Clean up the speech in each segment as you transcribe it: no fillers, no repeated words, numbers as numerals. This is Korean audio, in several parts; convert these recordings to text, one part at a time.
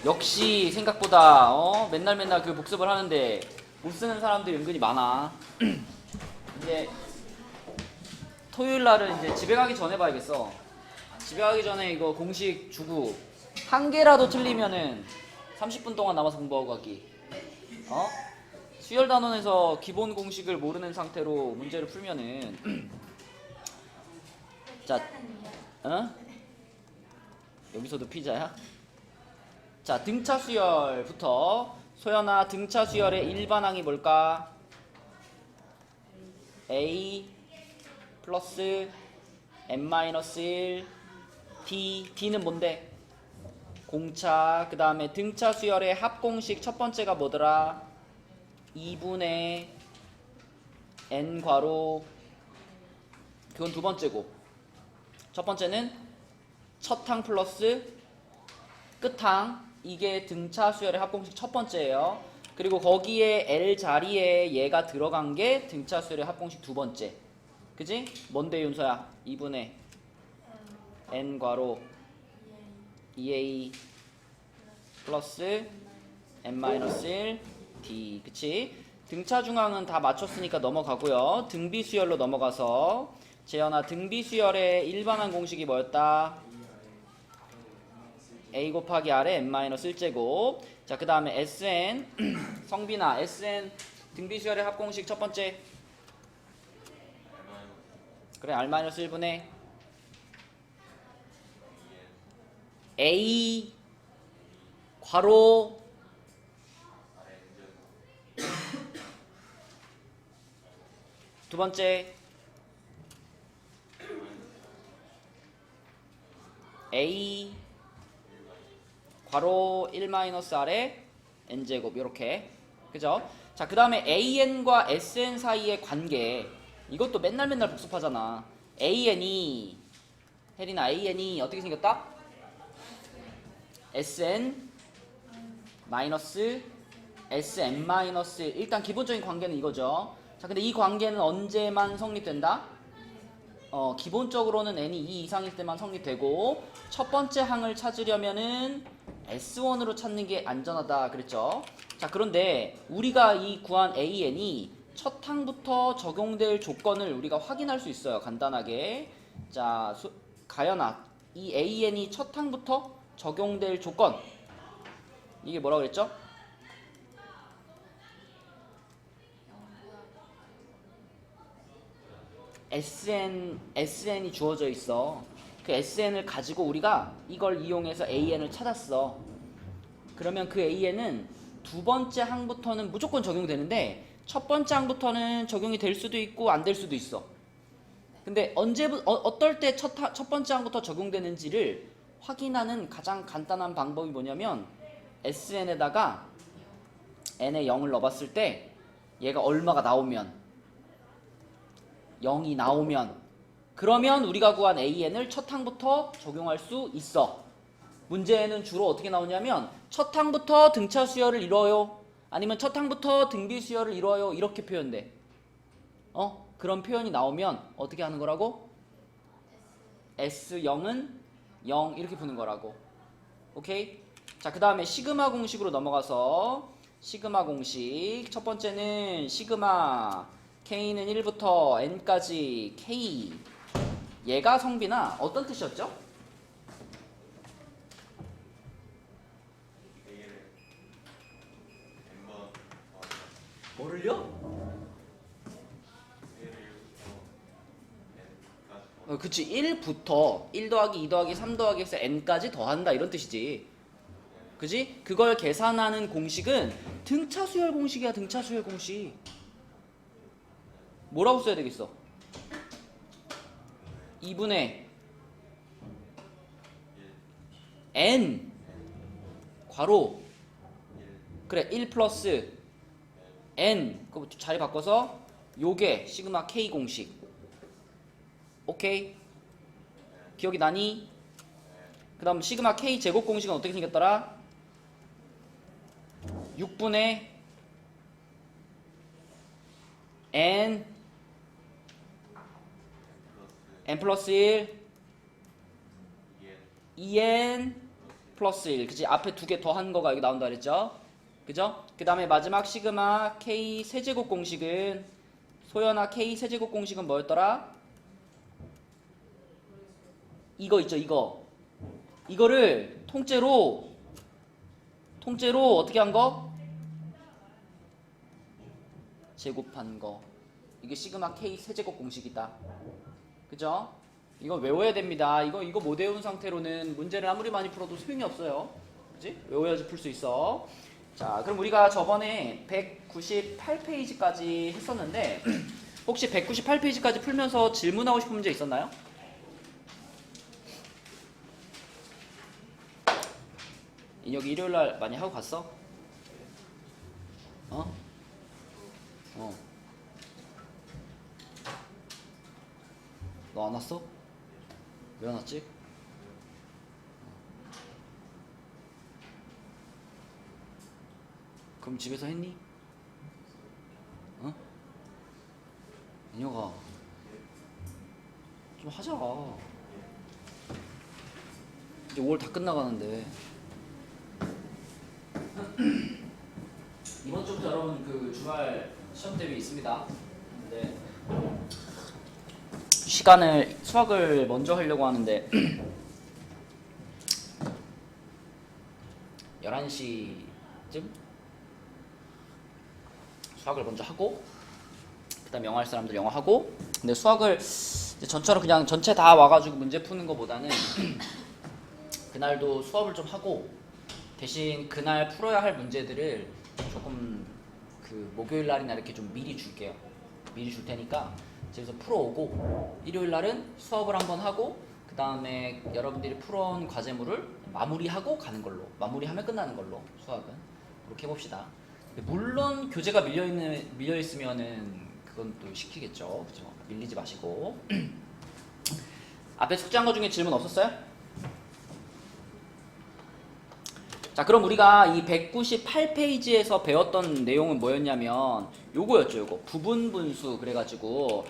역시 생각보다 맨날 그 복습을 하는데 못 쓰는 사람들이 은근히 많아. 이제 토요일 날은 이제 집에 가기 전에 봐야겠어. 집에 가기 전에 이거 공식 주고 한 개라도 틀리면은 30분 동안 남아서 공부하고 가기. 수열 단원에서 기본 공식을 모르는 상태로 문제를 풀면은 자, 여기서도 피자야? 자, 등차 수열부터. 소연아, 등차 수열의 일반항이 뭘까? A 플러스 n-1 D는 뭔데? 공차. 그 다음에 등차 수열의 합공식 첫 번째가 뭐더라? 2분의 n 괄호. 그건 두 번째고, 첫 번째는 첫 항 플러스 끝항. 이게 등차 수열의 합공식 첫 번째예요. 그리고 거기에 L 자리에 얘가 들어간 게 등차 수열의 합공식 두 번째. 그지? 뭔데 윤서야? 2분의 n 괄호 2a 플러스 n-1 d. 그치? 등차 중앙은 다 맞췄으니까 넘어가고요. 등비 수열로 넘어가서, 재현아, 등비 수열의 일반항 공식이 뭐였다? a 곱하기 r의 n-1제곱. 자, 그 다음에 sn 성빈아, sn 등비 수열의 합공식 첫 번째. 그래, r-1분의 a 괄호 두 번째 a 괄호 1-r의 n제곱. 요렇게. 그죠? 자, 그 다음에 an과 sn 사이의 관계, 이것도 맨날 복습하잖아. an이, 혜린아, an이 어떻게 생겼다? sn 마이너스 sn-1. 일단 기본적인 관계는 이거죠. 자, 근데 이 관계는 언제만 성립된다? 기본적으로는 n이 2 이상일 때만 성립되고, 첫 번째 항을 찾으려면은 S1으로 찾는 게 안전하다 그랬죠. 자, 그런데 우리가 이 구한 AN이 첫 항부터 적용될 조건을 우리가 확인할 수 있어요, 간단하게. 자, 가연아, 이 AN이 첫 항부터 적용될 조건, 이게 뭐라고 그랬죠? SN이 주어져 있어. 그 SN을 가지고 우리가 이걸 이용해서 AN을 찾았어. 그러면 그 AN은 두 번째 항부터는 무조건 적용되는데, 첫 번째 항부터는 적용이 될 수도 있고 안 될 수도 있어. 근데 어떨 때 첫 번째 항부터 적용되는지를 확인하는 가장 간단한 방법이 뭐냐면, SN에다가 n에 0을 넣어봤을 때 얘가 얼마가 나오면, 0이 나오면, 그러면 우리가 구한 AN을 첫 항부터 적용할 수 있어. 문제는 주로 어떻게 나오냐면, 첫 항부터 등차 수열을 이뤄요, 아니면 첫 항부터 등비 수열을 이뤄요, 이렇게 표현돼. 그런 표현이 나오면 어떻게 하는 거라고? S0은 0 이렇게 푸는 거라고. 오케이? 자, 그 다음에 시그마 공식으로 넘어가서, 시그마 공식 첫 번째는 시그마 K는 1부터 N까지 K. 얘가 성빈아 어떤 뜻이었죠? 뭐를요? 그치, 1부터 1 더하기 2 더하기 3 더하기 해서 N까지 더한다, 이런 뜻이지. 그지? 그걸 계산하는 공식은 등차 수열 공식이야. 등차 수열 공식. 뭐라고 써야 되겠어? 2분의 n 괄호, 그래, 1 플러스 n, 그거 자리 바꿔서 요게 시그마 k 공식. 오케이? 기억이 나니? 그 다음 시그마 k 제곱 공식은 어떻게 생겼더라? 6분의 n 플러스 1 2n 플러스 1 그치? 앞에 두 개 더한 거가 여기 나온다 그랬죠? 그죠? 그 다음에 마지막 시그마 K 세제곱 공식은 소연아 K 세제곱 공식은 뭐였더라? 이거 있죠 이거를 통째로 어떻게 한 거? 제곱한 거. 이게 시그마 K 세제곱 공식이다. 그죠? 이거 외워야 됩니다. 이거 못 외운 상태로는 문제를 아무리 많이 풀어도 소용이 없어요. 그지? 외워야지 풀 수 있어. 자, 그럼 우리가 저번에 198페이지까지 했었는데 혹시 198페이지까지 풀면서 질문하고 싶은 문제 있었나요? 인혁이 일요일날 많이 하고 갔어? 어? 너 안 왔어? 왜 안 왔지? 그럼 집에서 했니? 어? 인혁아 좀 하자. 이제 5월 다 끝나가는데 이번 주부터 여러분 그 주말 시험 대비 있습니다. 근데 수학을 먼저 하려고 하는데 11시쯤 수학을 먼저 하고 그 다음에 영어 할 사람들 영어 하고 근데 수학을 이제 전처럼 그냥 전체 다 와가지고 문제 푸는 것보다는 그날도 수업을 좀 하고 대신 그날 풀어야 할 문제들을 조금 그 목요일 날이나 이렇게 좀 미리 줄게요. 미리 줄 테니까 집에서 풀어오고 일요일 날은 수업을 한번 하고 그 다음에 여러분들이 풀어온 과제물을 마무리하고 가는 걸로 마무리하면 끝나는 걸로 수학은 그렇게 해봅시다. 물론 교재가 밀려있으면은 그건 또 시키겠죠. 그죠? 밀리지 마시고 앞에 숙제한 거 중에 질문 없었어요? 자, 그럼 우리가 이 198페이지에서 배웠던 내용은 뭐였냐면 요거였죠. 요거 부분분수 그래가지고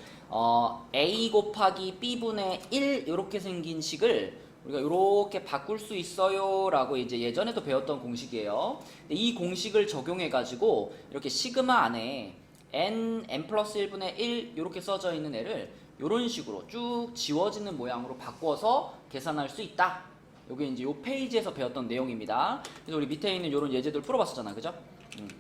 a 곱하기 b분의 1 이렇게 생긴 식을 우리가 이렇게 바꿀 수 있어요 라고 이제 예전에도 배웠던 공식이에요. 이 공식을 적용해 가지고 이렇게 시그마 안에 n 플러스 1분의 1 이렇게 써져 있는 애를 이런 식으로 쭉 지워지는 모양으로 바꿔서 계산할 수 있다. 요게 이제 요 페이지에서 배웠던 내용입니다. 그래서 우리 밑에 있는 요런 예제들 풀어봤었잖아, 그죠?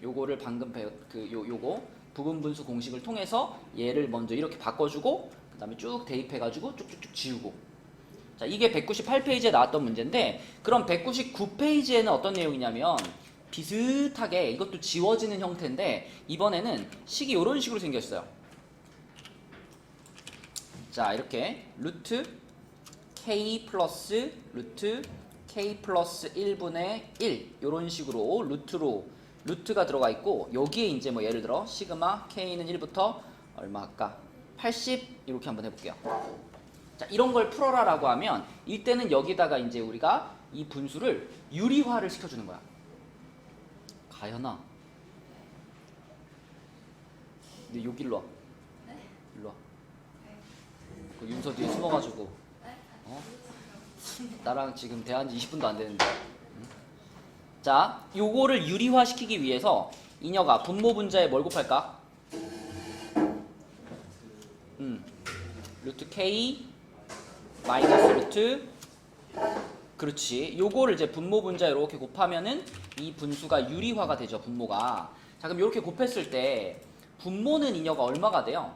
요거를 방금 요거 부분분수 공식을 통해서 얘를 먼저 이렇게 바꿔주고 그 다음에 쭉 대입해가지고 쭉쭉쭉 지우고. 자, 이게 198페이지에 나왔던 문제인데 그럼 199페이지에는 어떤 내용이냐면 비슷하게 이것도 지워지는 형태인데 이번에는 식이 요런 식으로 생겼어요. 자, 이렇게 루트 k 플러스 루트 k 플러스 1분의 1 이런 식으로 루트가 들어가 있고 여기에 이제 뭐 예를 들어 시그마 k는 1부터 얼마 아까 80 이렇게 한번 해볼게요. 자, 이런 걸 풀어라 라고 하면 이때는 여기다가 이제 우리가 이 분수를 유리화를 시켜주는 거야. 가연아 근데 여기 일로 와. 네? 일로 와. 그 윤서 뒤에 숨어가지고 나랑 지금 대화한 지 20분도 안 되는데. 자, 요거를 유리화 시키기 위해서 인혁아 분모 분자에 뭘 곱할까? 루트 k 마이너스 루트 그렇지. 요거를 이제 분모 분자에 이렇게 곱하면은 이 분수가 유리화가 되죠. 분모가. 자, 그럼 이렇게 곱했을 때 분모는 인혁아 얼마가 돼요?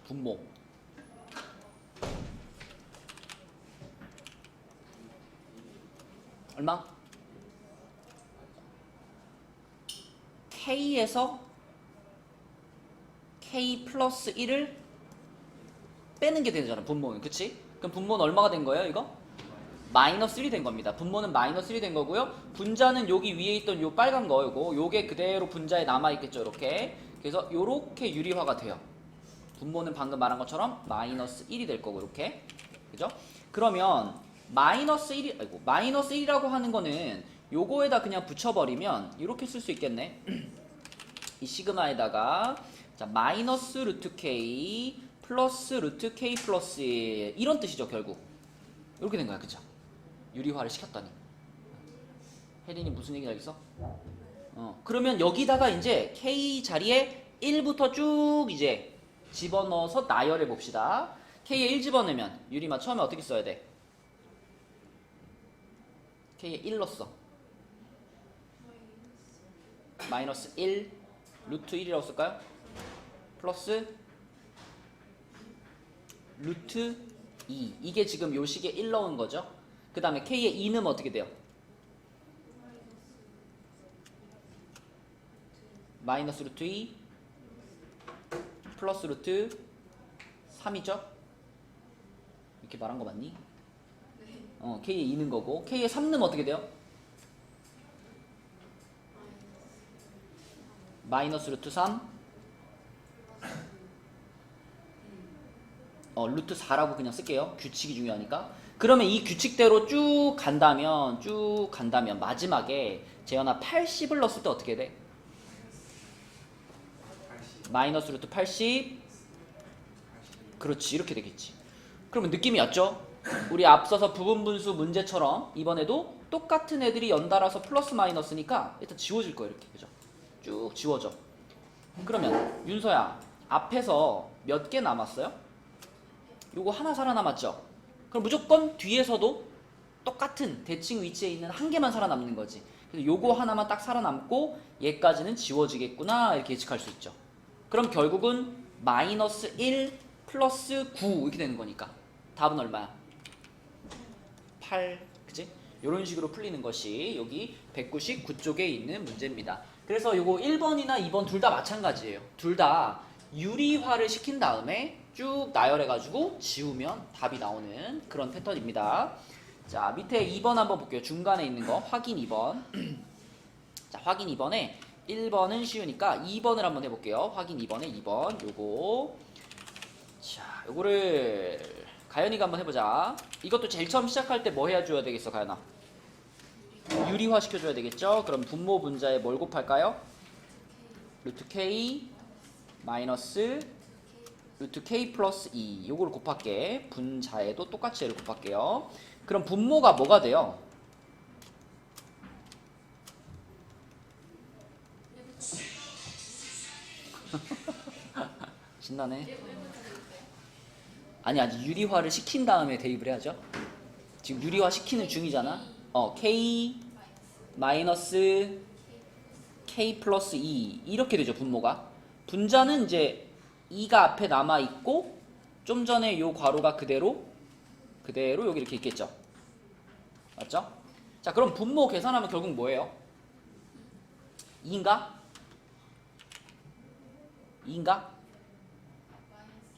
분모 얼마? K에서 K 플러스 1을 빼는 게 되잖아, 분모는. 그치? 그럼 분모는 얼마가 된 거예요, 이거? 마이너스 1이 된 겁니다. 분모는 마이너스 1이 된 거고요. 분자는 여기 위에 있던 요 빨간 거이고, 요게 그대로 분자에 남아있겠죠, 이렇게. 그래서 요렇게 유리화가 돼요. 분모는 방금 말한 것처럼 마이너스 1이 될 거고, 이렇게. 그죠? 그러면 마이너스 1이라고 하는 거는 요거에다 그냥 붙여버리면 이렇게 쓸 수 있겠네. 이 시그마에다가 자 마이너스 루트 k 플러스 루트 k 플러스 1 이런 뜻이죠, 결국. 이렇게 된 거야, 그죠? 유리화를 시켰더니. 혜린이 무슨 얘기인지 알겠어? 그러면 여기다가 이제 K 자리에 1부터 쭉 이제 집어넣어서 나열해 봅시다. K에 1 집어넣으면 유리화 처음에 어떻게 써야 돼? K에 1 넣었어. 마이너스 1 루트 1이라고 쓸까요? 플러스 루트 2. 이게 지금 요 식에 1 넣은 거죠. 그 다음에 K에 2 넣으면 어떻게 돼요? 마이너스 루트 2 플러스 루트 3이죠? 이렇게 말한 거 맞니? K에 2 넣은 거고 K에 3 넣으면 어떻게 돼요? 마이너스 루트 3 루트 4라고 그냥 쓸게요. 규칙이 중요하니까. 그러면 이 규칙대로 쭉 간다면 마지막에 재현아 80을 넣었을 때 어떻게 돼? 마이너스 루트 80 그렇지 이렇게 되겠지. 그러면 느낌이 왔죠? 우리 앞서서 부분분수 문제처럼 이번에도 똑같은 애들이 연달아서 플러스 마이너스니까 일단 지워질 거예요. 이렇게 그죠? 쭉 지워져. 그러면 윤서야 앞에서 몇 개 남았어요? 요거 하나 살아남았죠? 그럼 무조건 뒤에서도 똑같은 대칭 위치에 있는 한 개만 살아남는 거지. 그래서 요거 하나만 딱 살아남고 얘까지는 지워지겠구나 이렇게 예측할 수 있죠. 그럼 결국은 마이너스 1 플러스 9 이렇게 되는 거니까 답은 얼마야? 8 그치? 이런 식으로 풀리는 것이 여기 199쪽에 있는 문제입니다. 그래서 요거 1번이나 2번 둘 다 마찬가지예요. 둘 다 유리화를 시킨 다음에 쭉 나열해가지고 지우면 답이 나오는 그런 패턴입니다. 자 밑에 2번 한번 볼게요. 중간에 있는 거 확인 2번. 자 확인 2번에 1번은 쉬우니까 2번을 한번 해볼게요. 확인 2번에 2번 요거. 자 요거를 가연이가 한번 해보자. 이것도 제일 처음 시작할 때 뭐 해줘야 되겠어 가연아? 유리화 시켜줘야 되겠죠? 그럼 분모 분자에 뭘 곱할까요? 루트 K 마이너스 루트 K 플러스 2 요거를 곱할게. 분자에도 똑같이 얘를 곱할게요. 그럼 분모가 뭐가 돼요? 신나네. 아니 아직 유리화를 시킨 다음에 대입을 해야죠. 지금 유리화 시키는 중이잖아. K 마이너스 K 플러스 2 이렇게 되죠. 분모가. 분자는 이제 2가 앞에 남아있고 좀 전에 요 괄호가 그대로 여기 이렇게 있겠죠. 맞죠? 자 그럼 분모 계산하면 결국 뭐예요? 2인가? 2인가?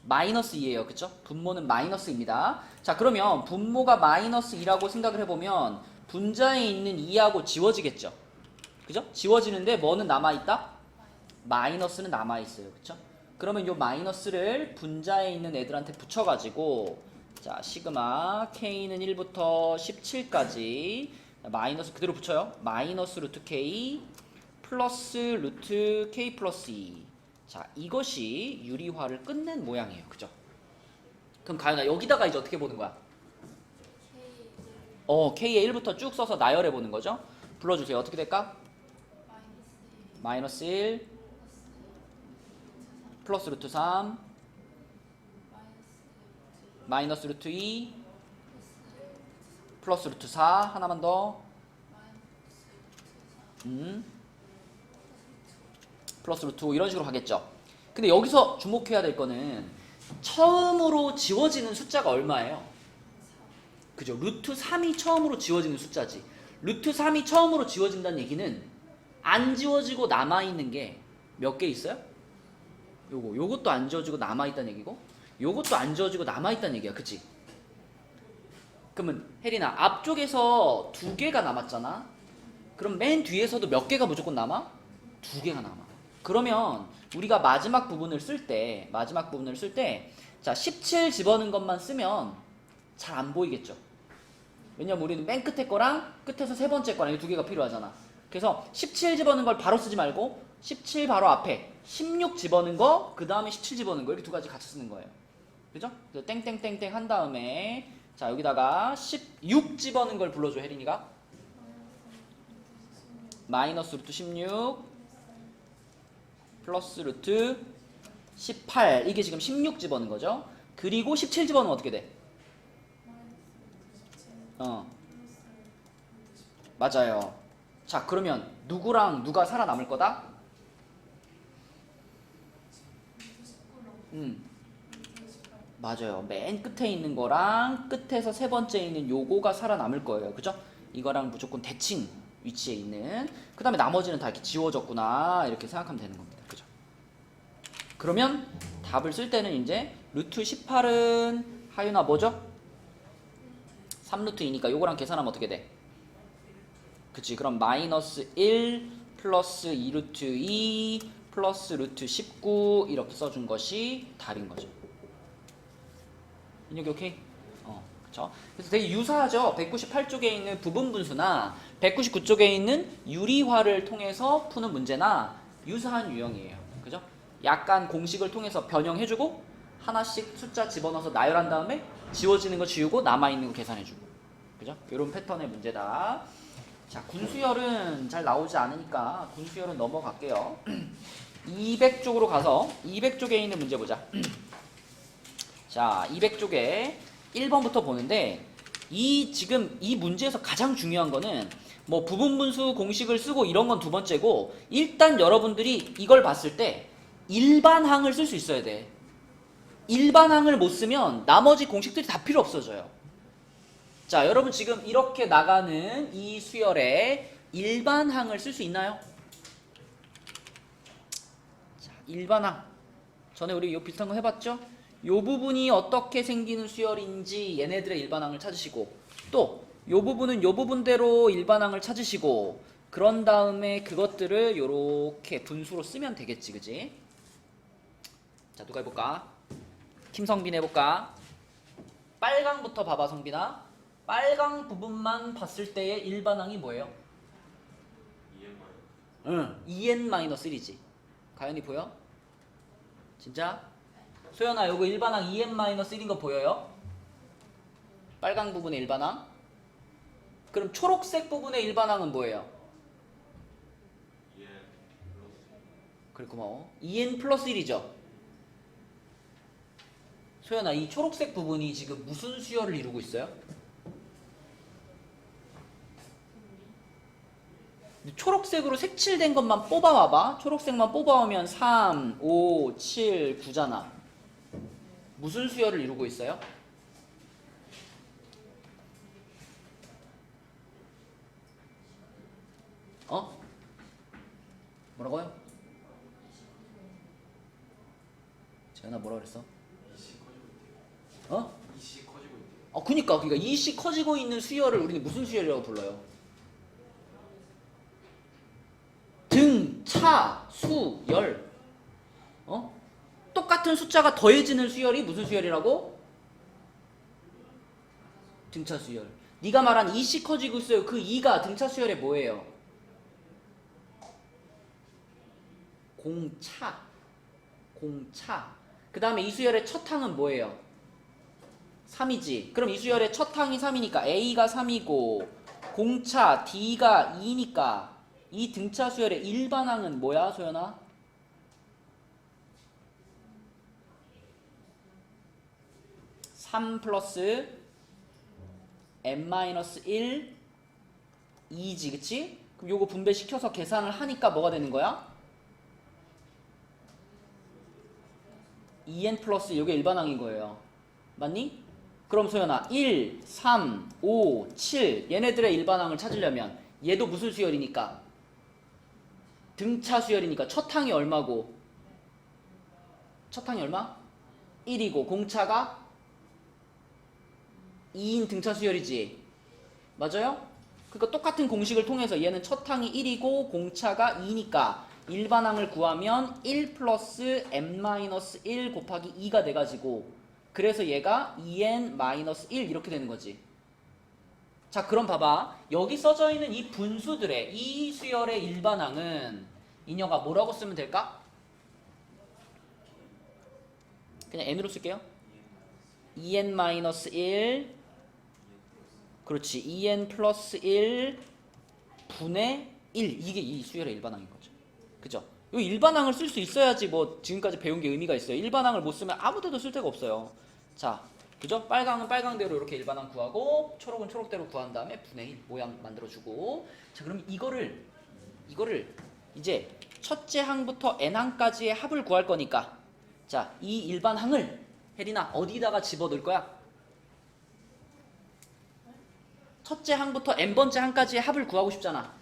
마이너스 2예요. 그쵸? 분모는 마이너스입니다. 자 그러면 분모가 마이너스 2라고 생각을 해보면 분자에 있는 2하고 지워지겠죠. 그죠? 지워지는데 뭐는 남아있다? 마이너스는 남아있어요. 그쵸? 그러면 요 마이너스를 분자에 있는 애들한테 붙여가지고 자 시그마 K는 1부터 17까지 마이너스 그대로 붙여요. 마이너스 루트 K 플러스 루트 K 플러스 2 자 이것이 유리화를 끝낸 모양이에요. 그죠? 그럼 가연아 여기다가 이제 어떻게 보는 거야? K에 1부터 쭉 써서 나열해 보는 거죠. 불러주세요. 어떻게 될까? 마이너스 1 플러스 루트 3 마이너스 루트 2 플러스 루트 4 하나만 더 플러스 루트 5 이런 식으로 가겠죠. 근데 여기서 주목해야 될 거는 처음으로 지워지는 숫자가 얼마예요? 그죠? 루트 3이 처음으로 지워지는 숫자지. 루트 3이 처음으로 지워진다는 얘기는 안 지워지고 남아있는 게 몇 개 있어요? 요것도 안 지워지고 남아있다는 얘기고 요것도 안 지워지고 남아있다는 얘기야. 그치? 그러면 혜린아 앞쪽에서 2개가 남았잖아. 그럼 맨 뒤에서도 몇 개가 무조건 남아? 2개가 남아. 그러면 우리가 마지막 부분을 쓸 때 자 17 집어넣은 것만 쓰면 잘 안 보이겠죠. 왜냐면 우리는 맨 끝에 거랑 끝에서 세 번째 거랑 이 2개가 필요하잖아. 그래서 17 집어넣은 걸 바로 쓰지 말고 17 바로 앞에 16 집어넣은 거 그 다음에 17 집어넣은 거 이렇게 두 가지 같이 쓰는 거예요. 그죠? 그래서 땡땡땡땡 한 다음에 자 여기다가 16 집어넣은 걸 불러줘 혜린이가. 마이너스 루트 16 플러스 루트 18 이게 지금 16 집어넣은 거죠. 그리고 17 집어넣으면 어떻게 돼? 맞아요. 자 그러면 누구랑 누가 살아남을 거다? 맞아요. 맨 끝에 있는 거랑 끝에서 세 번째 있는 요거가 살아남을 거예요. 그죠? 이거랑 무조건 대칭 위치에 있는. 그 다음에 나머지는 다 이렇게 지워졌구나 이렇게 생각하면 되는 겁니다. 그죠? 그러면 답을 쓸 때는 이제 루트 18은 하윤아 뭐죠? 3루트 2니까 요거랑 계산하면 어떻게 돼? 그치. 그럼 마이너스 1 플러스 2루트 2 플러스 루트 19 이렇게 써준 것이 답인 거죠. 인혁이 오케이? 그쵸? 그래서 되게 유사하죠. 198쪽에 있는 부분 분수나 199쪽에 있는 유리화를 통해서 푸는 문제나 유사한 유형이에요. 그죠? 약간 공식을 통해서 변형해주고 하나씩 숫자 집어넣어서 나열한 다음에 지워지는 거 지우고 남아있는 거 계산해주고. 그죠? 이런 패턴의 문제다. 자, 군수열은 잘 나오지 않으니까 군수열은 넘어갈게요. 200쪽으로 가서 200쪽에 있는 문제 보자. 자, 200쪽에 1번부터 보는데 지금 이 문제에서 가장 중요한 거는 뭐 부분분수 공식을 쓰고 이런 건 두 번째고 일단 여러분들이 이걸 봤을 때 일반항을 쓸 수 있어야 돼. 일반항을 못 쓰면 나머지 공식들이 다 필요 없어져요. 자, 여러분 지금 이렇게 나가는 이 수열에 일반항을 쓸 수 있나요? 자, 일반항. 전에 우리 요 비슷한 거 해봤죠? 요 부분이 어떻게 생기는 수열인지 얘네들의 일반항을 찾으시고 또 요 부분은 요 부분대로 일반항을 찾으시고 그런 다음에 그것들을 요렇게 분수로 쓰면 되겠지, 그지? 자, 누가 해볼까? 김성빈 해볼까? 빨강부터 봐봐, 성빈아. 빨강 부분만 봤을 때의 일반항이 뭐예요? 2n-1이지. 가연이 보여? 진짜? 소연아, 요거 일반항 2n-1인 거 보여요? 빨강 부분의 일반항? 그럼 초록색 부분의 일반항은 뭐예요? 그래, 고마워. 2n 플러스 1이죠? 소연아, 이 초록색 부분이 지금 무슨 수열을 이루고 있어요? 초록색으로 색칠된 것만 뽑아와봐. 초록색만 뽑아오면 3, 5, 7, 9잖아. 무슨 수열을 이루고 있어요? 뭐라고요? 재현아 뭐라 그랬어? 이씨 커지고 있대요. 그니까 이씨 커지고 있는 수열을 우리는 무슨 수열이라고 불러요? 등, 차, 수, 열. 똑같은 숫자가 더해지는 수열이 무슨 수열이라고? 등차 수열. 네가 말한 이씨 커지고 있어요. 그 2가 등차 수열의 뭐예요? 공차. 그 다음에 이 수열의 첫 항은 뭐예요? 3이지. 그럼 이 수열의 첫 항이 3이니까 A가 3이고 공차 D가 2니까 이 등차 수열의 일반항은 뭐야, 소연아? 3 플러스 n-1 2지, 그치? 그럼 요거 분배시켜서 계산을 하니까 뭐가 되는 거야? 2n 플러스 이게 일반항인 거예요. 맞니? 그럼 소연아 1, 3, 5, 7 얘네들의 일반항을 찾으려면 얘도 무슨 수열이니까? 등차 수열이니까 첫 항이 얼마고? 첫 항이 얼마? 1이고 공차가 2인 등차 수열이지. 맞아요? 그러니까 똑같은 공식을 통해서 얘는 첫 항이 1이고 공차가 2니까 일반항을 구하면 1 플러스 n-1 곱하기 2가 돼가지고 그래서 얘가 2n-1 이렇게 되는 거지. 자, 그럼 봐봐. 여기 써져 있는 이 분수들의 이 수열의 일반항은 인혁아 뭐라고 쓰면 될까? 그냥 n으로 쓸게요. 2n-1 그렇지. 2n 플러스 1 분의 1 이게 이 수열의 일반항인 거죠. 그죠? 이 일반항을 쓸 수 있어야지 뭐 지금까지 배운 게 의미가 있어요. 일반항을 못 쓰면 아무 데도 쓸 데가 없어요. 자, 그죠? 빨강은 빨강대로 이렇게 일반항 구하고 초록은 초록대로 구한 다음에 분의 1 모양 만들어주고 자 그럼 이거를 이제 첫째 항부터 n항까지의 합을 구할 거니까 자 이 일반항을 혜린아 어디다가 집어넣을 거야? 첫째 항부터 n번째 항까지의 합을 구하고 싶잖아.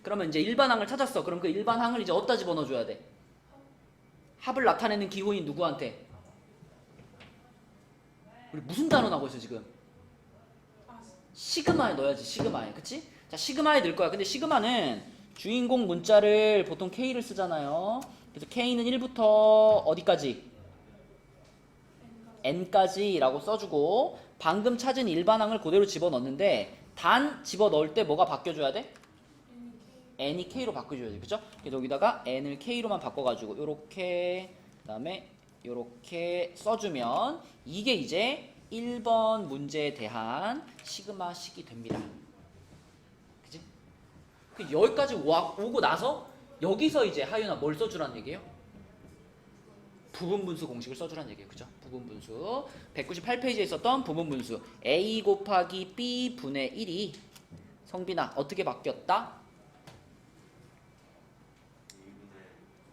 그러면 이제 일반항을 찾았어. 그럼 그 일반항을 이제 어디다 집어넣어줘야 돼? 합을 나타내는 기호인 누구한테? 우리 무슨 단어 나오고 있어 지금? 시그마에 넣어야지. 시그마에. 그치? 자 시그마에 넣을 거야. 근데 시그마는 주인공 문자를 보통 K를 쓰잖아요. 그래서 K는 1부터 어디까지? N까지 라고 써주고 방금 찾은 일반항을 그대로 집어넣는데 단 집어넣을 때 뭐가 바뀌어줘야 돼? n이 k로 바꿔줘야 돼. 그죠? 그래서 여기다가 n을 k로만 바꿔가지고 요렇게 그다음에 요렇게 써주면 이게 이제 1번 문제에 대한 시그마식이 됩니다. 그지? 여기까지 오고 나서 여기서 이제 하윤아 뭘 써주라는 얘기예요? 부분분수 공식을 써주라는 얘기예요. 그죠? 부분분수 198페이지에 있었던 부분분수 a 곱하기 b 분의 1이 성빈아 어떻게 바뀌었다?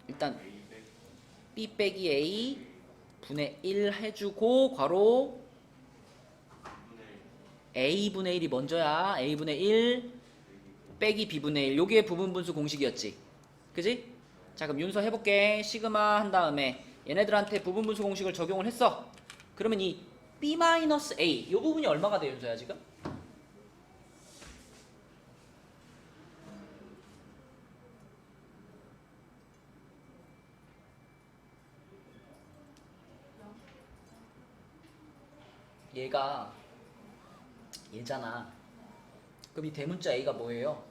일단 b 빼기 a 분의 1 해주고 괄호 a분의 1이 먼저야. a분의 1 빼기 b분의 1 요게 부분분수 공식이었지. 그지? 자 그럼 윤서 해볼게. 시그마 한 다음에 얘네들한테 부분분수 공식을 적용을 했어. 그러면 이 b-a 요 부분이 얼마가 돼 윤서야 지금? 얘잖아. 그럼 이 대문자 a가 뭐예요?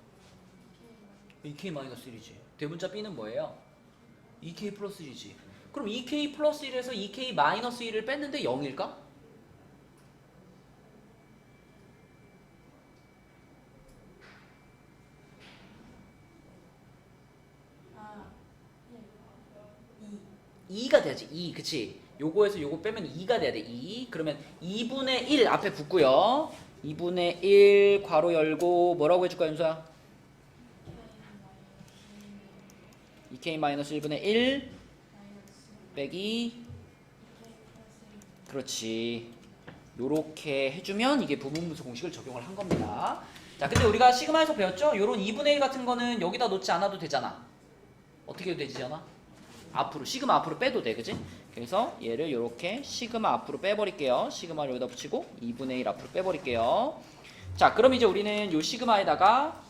2k-1이지. 대문자 b는 뭐예요? 2k 플러스 1이지. 그럼 2k 플러스 1에서 2k 마이너스 1을 뺐는데 0일까? 아, 2가 돼야지. 2 그치? 요거에서 요거 빼면 2가 돼야 돼. 2 그러면 2분의 1 앞에 붙고요. 2분의 1 괄호 열고 뭐라고 해줄까 윤서야? 2k-1분의 1 빼기 그렇지. 요렇게 해주면 이게 부분분수 공식을 적용을 한 겁니다. 자 근데 우리가 시그마에서 배웠죠? 요런 2분의 1 같은 거는 여기다 놓지 않아도 되잖아. 어떻게 해도 되지 않아? 앞으로 시그마 앞으로 빼도 돼. 그지? 그래서 얘를 요렇게 시그마 앞으로 빼버릴게요. 시그마를 여기다 붙이고 2분의 1 앞으로 빼버릴게요. 자 그럼 이제 우리는 요 시그마에다가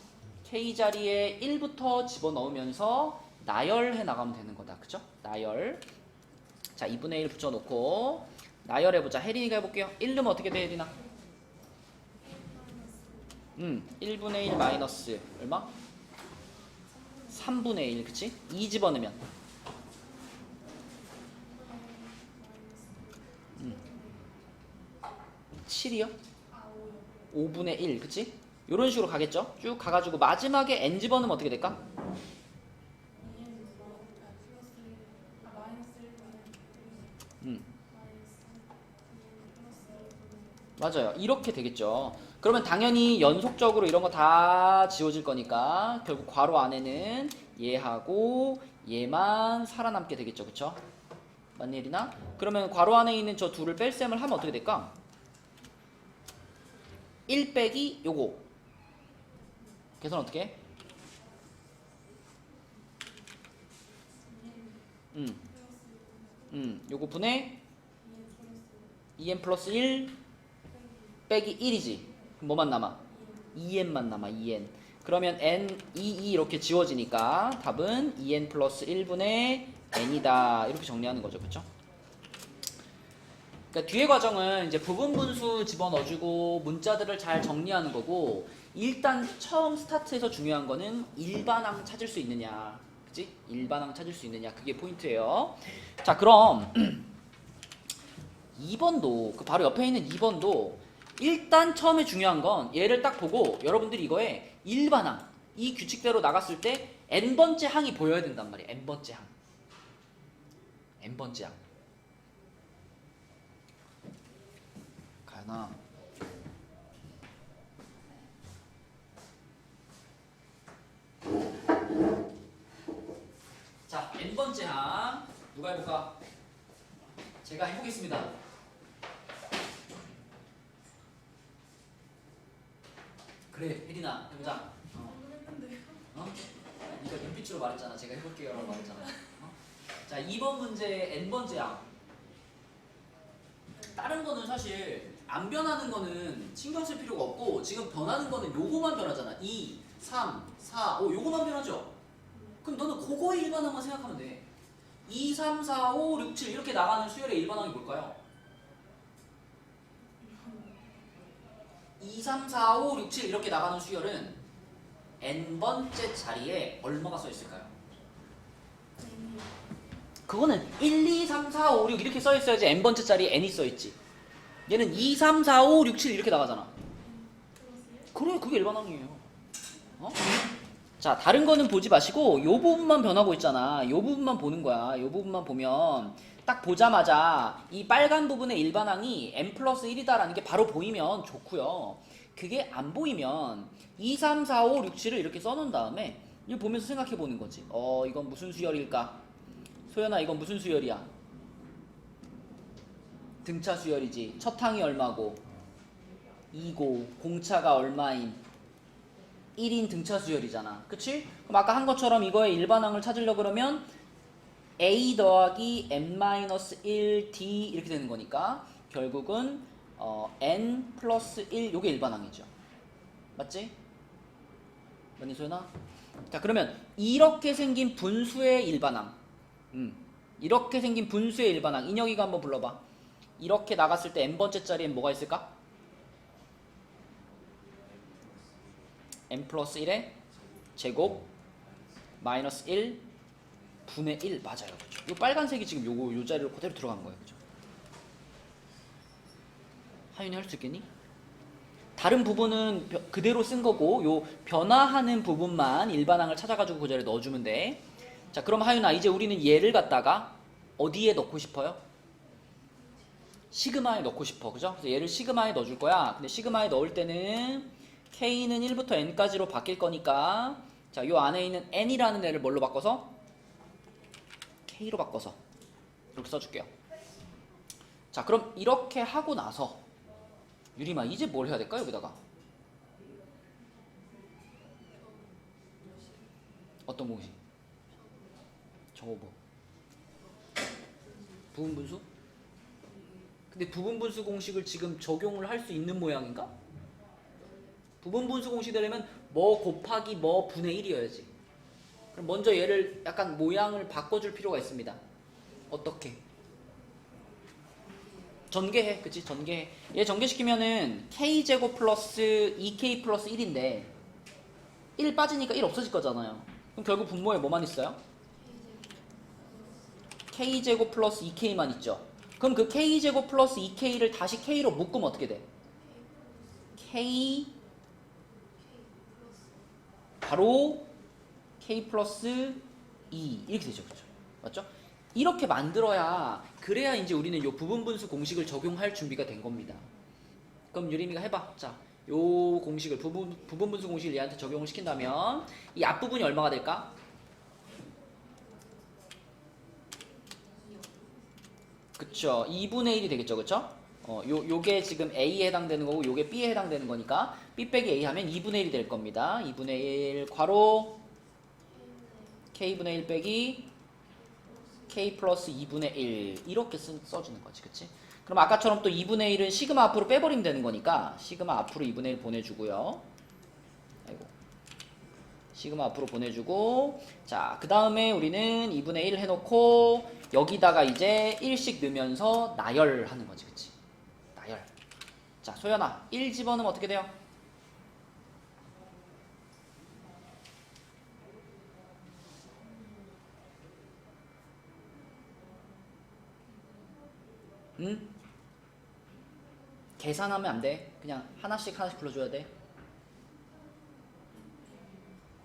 k 자리에 1부터 집어넣으면서 나열해 나가면 되는 거다. 그죠? 나열. 자 2분의 1 붙여놓고 나열해보자. 혜린이가 해볼게요. 1 넣으면 어떻게 돼 혜린아? 1분의 1 마이너스 얼마? 3분의 1 그치? 2 집어넣으면 7이요? 5분의 1 그치? 요런 식으로 가겠죠? 쭉 가가지고 마지막에 n 집어넣으면 어떻게 될까? 맞아요. 이렇게 되겠죠. 그러면 당연히 연속적으로 이런 거 다 지워질 거니까 결국 괄호 안에는 얘하고 얘만 살아남게 되겠죠. 그쵸? 맞니 혜린아? 그러면 괄호 안에 있는 저 둘을 뺄셈을 하면 어떻게 될까? 1 빼기 요거 계산 어떻게 해? 요거 분의 2n 플러스 1 빼기 1이지. 그럼 뭐만 남아? 2n만 남아. 2n. 그러면 n, 2 이렇게 지워지니까 답은 2n 플러스 1분의 n이다. 이렇게 정리하는 거죠. 그쵸? 그러니까 뒤에 과정은 이제 부분분수 집어넣어주고 문자들을 잘 정리하는 거고 일단 처음 스타트에서 중요한 거는 일반항 찾을 수 있느냐. 그치? 일반항 찾을 수 있느냐. 그게 포인트예요. 자 그럼 2번도 그 바로 옆에 있는 2번도 일단 처음에 중요한 건 얘를 딱 보고 여러분들이 이거에 일반항 이 규칙대로 나갔을 때 n번째 항이 보여야 된단 말이에요. n번째 항. n번째 항. 가연아. 자, n번째 항 누가 해볼까? 제가 해보겠습니다. 그래, 혜린아 해보자. 네가 눈빛으로 말했잖아. 제가 해볼게요 라고 말했잖아. 자, 2번 문제 n번째 항. 다른 거는 사실 안 변하는 거는 신경 쓸 필요가 없고 지금 변하는 거는 요거만 변하잖아. 2, 3, 4, 5 요거만 변하죠. 그럼 너는 그거의 일반항만 생각하면 돼. 2, 3, 4, 5, 6, 7 이렇게 나가는 수열의 일반항이 뭘까요? 2, 3, 4, 5, 6, 7 이렇게 나가는 수열은 n번째 자리에 얼마가 써 있을까요? 그거는 1, 2, 3, 4, 5, 6 이렇게 써 있어야지 n번째 자리에 n이 써 있지. 얘는 2, 3, 4, 5, 6, 7 이렇게 나가잖아. 그래, 그게 일반항이에요. 어? 자, 다른 거는 보지 마시고 요 부분만 변하고 있잖아. 요 부분만 보는 거야. 요 부분만 보면 딱 보자마자 이 빨간 부분의 일반항이 n 플러스 1이다라는 게 바로 보이면 좋고요. 그게 안 보이면 2, 3, 4, 5, 6, 7을 이렇게 써놓은 다음에 이거 보면서 생각해 보는 거지. 이건 무슨 수열일까? 소연아, 이건 무슨 수열이야? 등차 수열이지. 첫 항이 얼마고 2고 공차가 얼마인 1인 등차 수열이잖아. 그치? 그럼 아까 한 것처럼 이거의 일반항을 찾으려고 그러면 a 더하기 n-1d 이렇게 되는 거니까 결국은 n 플러스 1 요게 일반항이죠. 맞지? 맞니 소연아? 자, 그러면 이렇게 생긴 분수의 일반항. 이렇게 생긴 분수의 일반항. 인혁이가 한번 불러봐. 이렇게 나갔을 때 n번째 자리엔 뭐가 있을까? n 플러스 1의 제곱 마이너스 1 분의 1 맞아요. 그렇죠? 요 빨간색이 지금 요 자리로 그대로 들어간 거예요. 그죠? 하윤이 할 수 있겠니? 다른 부분은 그대로 쓴 거고 요 변화하는 부분만 일반항을 찾아가지고 그 자리에 넣어주면 돼. 자, 그럼 하윤아 이제 우리는 얘를 갖다가 어디에 넣고 싶어요? 시그마에 넣고 싶어. 그죠? 그래서 얘를 시그마에 넣어줄 거야. 근데 시그마에 넣을 때는 K는 1부터 N까지로 바뀔 거니까 자, 요 안에 있는 N이라는 애를 뭘로 바꿔서? K로 바꿔서 이렇게 써줄게요. 자, 그럼 이렇게 하고 나서 유리마 이제 뭘 해야 될까? 여기다가 어떤 공식? 저거 뭐? 부분분수? 근데 부분분수 공식을 지금 적용을 할 수 있는 모양인가? 부분분수 공식 되려면 뭐 곱하기 뭐 분의 1이어야지. 그럼 먼저 얘를 약간 모양을 바꿔줄 필요가 있습니다. 어떻게? 전개해. 그치? 전개해. 얘 전개시키면은 k제곱 플러스 2k 플러스 1인데 1 빠지니까 1 없어질 거잖아요. 그럼 결국 분모에 뭐만 있어요? k제곱 플러스 2k만 있죠. 그럼 그 k제곱 플러스 2k를 다시 k로 묶으면 어떻게 돼? k 바로 k 플러스 2 이렇게 되죠. 그렇죠? 맞죠? 이렇게 만들어야 그래야 이제 우리는 요 부분분수 공식을 적용할 준비가 된 겁니다. 그럼 유림이가 해봐. 자, 요 공식을 부분분수 공식을 얘한테 적용을 시킨다면 이 앞부분이 얼마가 될까? 그쵸. 2분의 1이 되겠죠. 그쵸? 요게 지금 A에 해당되는 거고 요게 B에 해당되는 거니까 B 빼기 A 하면 2분의 1이 될 겁니다. 2분의 1 괄호 K분의 1 빼기 K 플러스 2분의 1 이렇게 써주는 거지. 그치? 그럼 아까처럼 또 2분의 1은 시그마 앞으로 빼버리면 되는 거니까 시그마 앞으로 2분의 1 보내주고요. 아이고. 시그마 앞으로 보내주고 자, 그 다음에 우리는 2분의 1 해놓고 여기다가 이제 1씩 넣으면서 나열하는 거지. 그치? 나열. 자, 소연아 1 집어넣으면 어떻게 돼요? 응? 계산하면 안 돼. 그냥 하나씩 불러줘야 돼.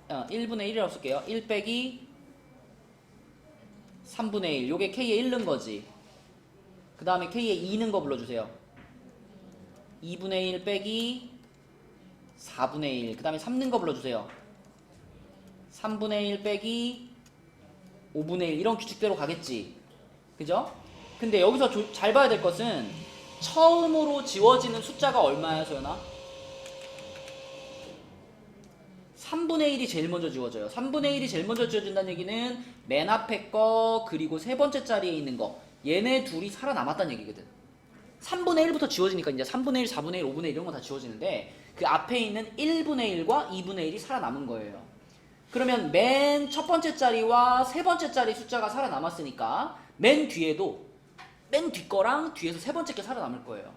1분의 1이라고 쓸게요. 1 빼기 3분의 1. 요게 K에 1 넣은 거지. 그 다음에 K에 2 넣은 거 불러주세요. 2분의 1 빼기 4분의 1. 그 다음에 3 넣은 거 불러주세요. 3분의 1 빼기 5분의 1. 이런 규칙대로 가겠지. 그죠? 근데 여기서 잘 봐야 될 것은 처음으로 지워지는 숫자가 얼마야, 소연아? 3분의 1이 제일 먼저 지워져요. 3분의 1이 제일 먼저 지워진다는 얘기는 맨 앞에 거 그리고 세 번째 자리에 있는 거 얘네 둘이 살아남았다는 얘기거든. 3분의 1부터 지워지니까 이제 3분의 1, 4분의 1, 5분의 1 이런 거 다 지워지는데 그 앞에 있는 1분의 1과 2분의 1이 살아남은 거예요. 그러면 맨 첫 번째 자리와 세 번째 자리 숫자가 살아남았으니까 맨 뒤에도 맨 뒷거랑 뒤에서 세 번째 게 살아남을 거예요.